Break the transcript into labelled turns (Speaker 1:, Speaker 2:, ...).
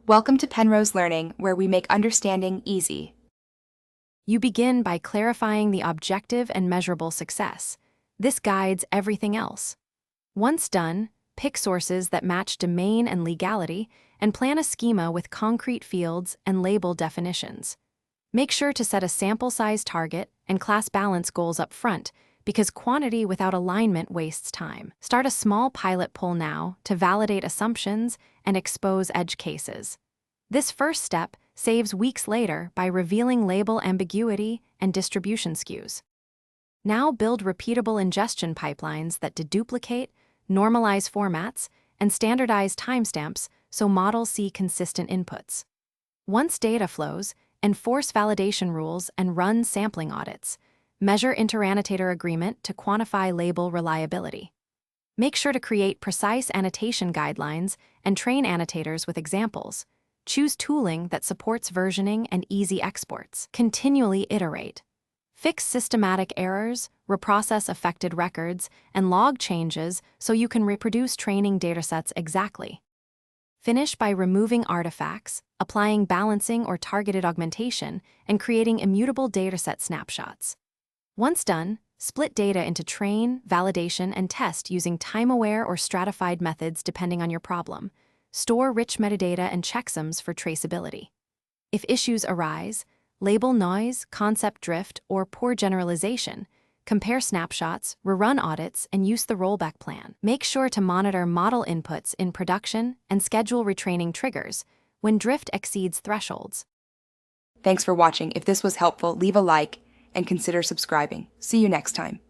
Speaker 1: Welcome to Penrose Learning, where we make understanding easy.
Speaker 2: You begin by clarifying the objective and measurable success. This guides everything else. Once done, pick sources that match domain and legality and plan a schema with concrete fields and label definitions. Make sure to set a sample size target and class balance goals up front because quantity without alignment wastes time. Start a small pilot poll now to validate assumptions and expose edge cases. This first step saves weeks later by revealing label ambiguity and distribution skews. Now build repeatable ingestion pipelines that deduplicate, normalize formats, and standardize timestamps so models see consistent inputs. Once data flows, enforce validation rules and run sampling audits. Measure interannotator agreement to quantify label reliability. Make sure to create precise annotation guidelines and train annotators with examples. Choose tooling that supports versioning and easy exports. Continually iterate. Fix systematic errors, reprocess affected records, and log changes so you can reproduce training datasets exactly. Finish by removing artifacts, applying balancing or targeted augmentation, and creating immutable dataset snapshots. Once done, split data into train, validation, and test using time-aware or stratified methods depending on your problem. Store rich metadata and checksums for traceability. If issues arise, label noise, concept drift, or poor generalization, compare snapshots, rerun audits, and use the rollback plan. Make sure to monitor model inputs in production and schedule retraining triggers when drift exceeds thresholds.
Speaker 1: Thanks for watching. If this was helpful, leave a like and consider subscribing. See you next time.